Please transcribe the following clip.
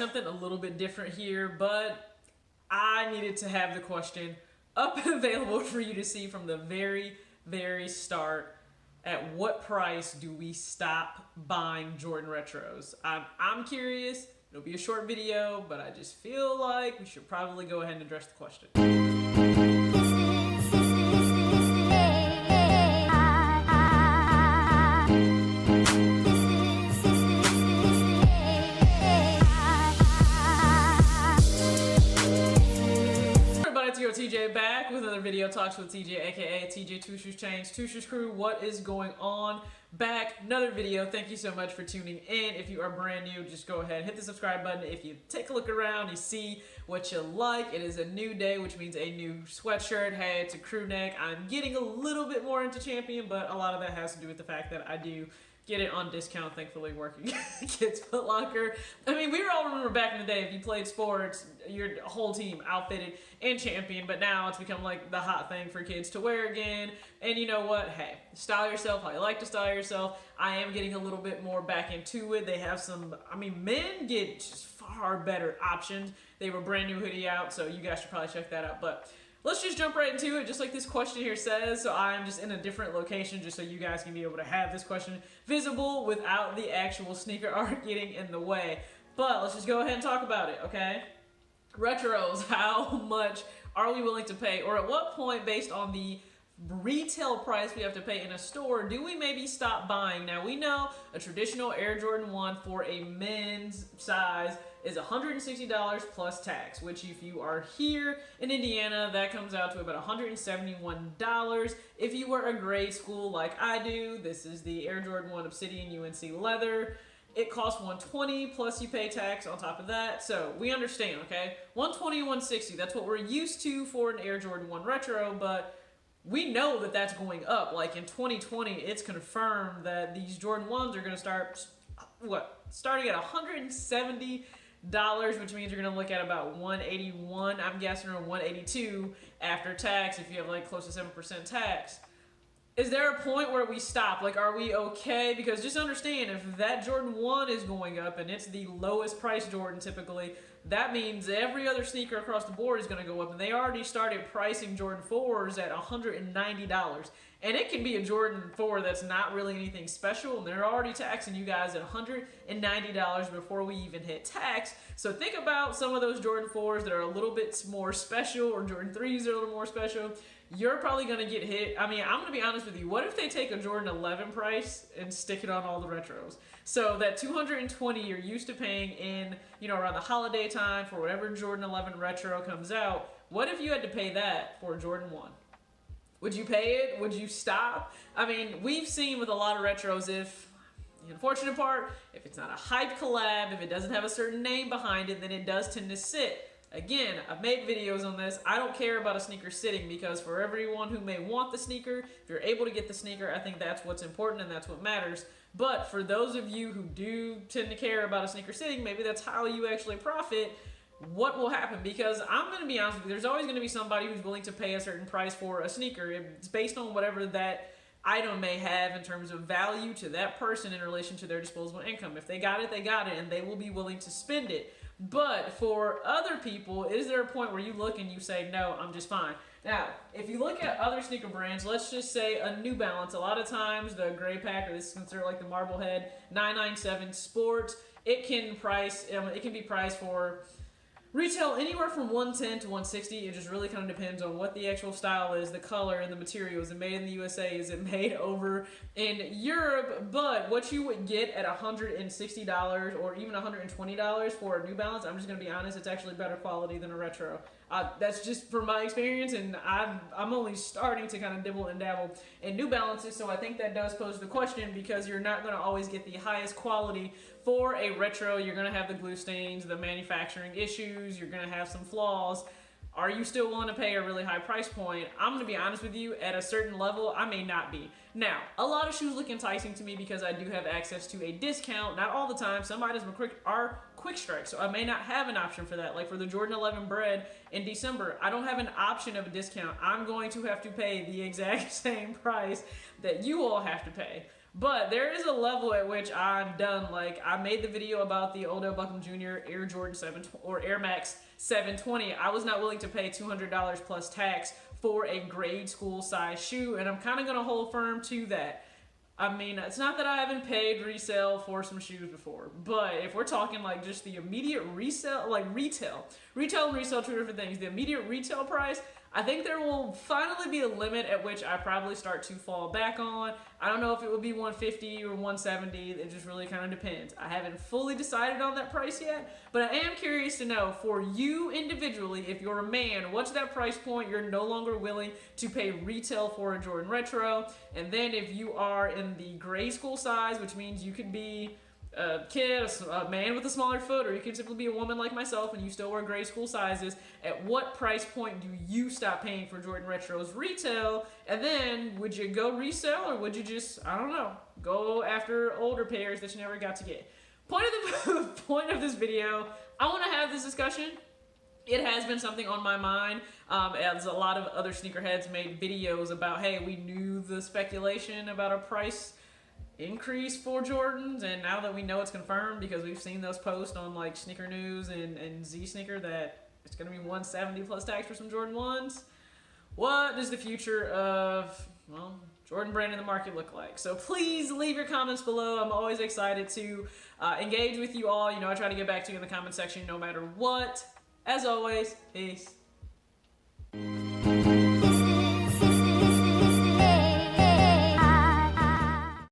Something a little bit different here, but I needed to have the question up and available for you to see from the very start. At what price do we stop buying Jordan Retros? I'm curious. It'll be a short video, but I just feel like we should probably go ahead and address the question. TJ back with another video, Talks with TJ, aka TJ Two Shoes Chains, Two Shoes Crew. What is going on? Back, another video. Thank you so much for tuning in. If you are brand new, just go ahead and hit the subscribe button. If you take a look around, you see what you like. It is a new day, which means a new sweatshirt. Hey, it's a crew neck. I'm getting a little bit more into Champion, but a lot of that has to do with the fact that I do get it on discount, thankfully, working Kids Foot Locker. I mean, we all remember back in the day, if you played sports, your whole team outfitted and Champion, but now it's become like the hot thing for kids to wear again. And you know what? Hey, style yourself how you like to style yourself. I am getting a little bit more back into it. They have some, I mean, men get just far better options. They have a brand new hoodie out, so you guys should probably check that out. But let's just jump right into it, just like this question here says. So I'm just in a different location just so you guys can be able to have this question visible without the actual sneaker art getting in the way. But let's just go ahead and talk about it, okay? Retros, how much are we willing to pay? Or at what point, based on the retail price we have to pay in a store, do we maybe stop buying? Now, we know a traditional Air Jordan 1 for a men's size is $160 plus tax, which if you are here in Indiana, that comes out to about $171. If you were a grade school like I do, this is the Air Jordan 1 Obsidian UNC leather. It costs $120 plus you pay tax on top of that. So we understand, okay? $120, $160, that's what we're used to for an Air Jordan 1 Retro, but we know that that's going up. Like in 2020, it's confirmed that these Jordan 1s are going to start, starting at $170, which means you're going to look at about $181, I'm guessing, or $182 after tax if you have like close to 7% tax. Is there a point where we stop? Like, are we okay? Because just understand, if that Jordan 1 is going up and it's the lowest price Jordan typically, that means every other sneaker across the board is going to go up. And they already started pricing Jordan 4s at $190. And it can be a Jordan 4 that's not really anything special, and they're already taxing you guys at $190 before we even hit tax. So think about some of those Jordan 4s that are a little bit more special, or Jordan 3s that are a little more special. You're probably going to get hit. I mean, I'm going to be honest with you. What if they take a Jordan 11 price and stick it on all the retros? So that $220 you're used to paying in, you know, around the holiday time for whatever Jordan 11 retro comes out, what if you had to pay that for a Jordan 1? Would you pay it? Would you stop? I mean, we've seen with a lot of retros, if the unfortunate part, if it's not a hype collab, if it doesn't have a certain name behind it, then it does tend to sit. Again, I've made videos on this. I don't care about a sneaker sitting, because for everyone who may want the sneaker, if you're able to get the sneaker, I think that's what's important and that's what matters. But for those of you who do tend to care about a sneaker sitting, maybe that's how you actually profit. What will happen? Because I'm going to be honest with you, there's always going to be somebody who's willing to pay a certain price for a sneaker. It's based on whatever that item may have in terms of value to that person in relation to their disposable income. If they got it, and they will be willing to spend it. But for other people, is there a point where you look and you say, no, I'm just fine? Now, if you look at other sneaker brands, let's just say a New Balance. A lot of times the gray pack, or this is considered like the Marblehead 997 Sport, it can be priced for retail anywhere from $110 to $160. It just really kind of depends on what the actual style is, the color, and the material. Is it made in the USA? Is it made over in Europe? But what you would get at $160 or even $120 for a New Balance, I'm just going to be honest, it's actually better quality than a retro. That's just from my experience, and I'm only starting to kind of dibble and dabble in New Balances, so I think that does pose the question, because you're not going to always get the highest quality for a retro. You're going to have the glue stains, the manufacturing issues, you're going to have some flaws. Are you still willing to pay a really high price point? I'm going to be honest with you, at a certain level, I may not be. Now, a lot of shoes look enticing to me because I do have access to a discount. Not all the time. Some items are quick strike, so I may not have an option for that. Like for the Jordan 11 Bread in December, I don't have an option of a discount. I'm going to have to pay the exact same price that you all have to pay. But there is a level at which I'm done. Like, I made the video about the Odell Beckham Jr. Air Jordan 7 or Air Max 720. I was not willing to pay $200 plus tax for a grade school size shoe, and I'm kind of going to hold firm to that. I mean, it's not that I haven't paid resale for some shoes before, but if we're talking like just the immediate resale, like retail and resale, two different things. The immediate retail price, I think there will finally be a limit at which I probably start to fall back on. I don't know if it would be 150 or 170. It just really kind of depends. I haven't fully decided on that price yet, but I am curious to know for you individually, if you're a man, what's that price point you're no longer willing to pay retail for a Jordan Retro? And then if you are in the grade school size, which means you could be a kid, a man with a smaller foot, or you could simply be a woman like myself and you still wear grade school sizes, at what price point do you stop paying for Jordan Retros retail? And then would you go resell, or would you just, I don't know, go after older pairs that you never got to get? Point of this video, I want to have this discussion. It has been something on my mind, as a lot of other sneakerheads made videos about, hey, we knew the speculation about a price increase for Jordans, and now that we know it's confirmed because we've seen those posts on like Sneaker News and Z Sneaker that it's going to be 170 plus tax for some Jordan 1s. What does the future of, well, Jordan brand in the market look like? So please leave your comments below. I'm always excited to engage with you all. You know, I try to get back to you in the comment section no matter what. As always, peace.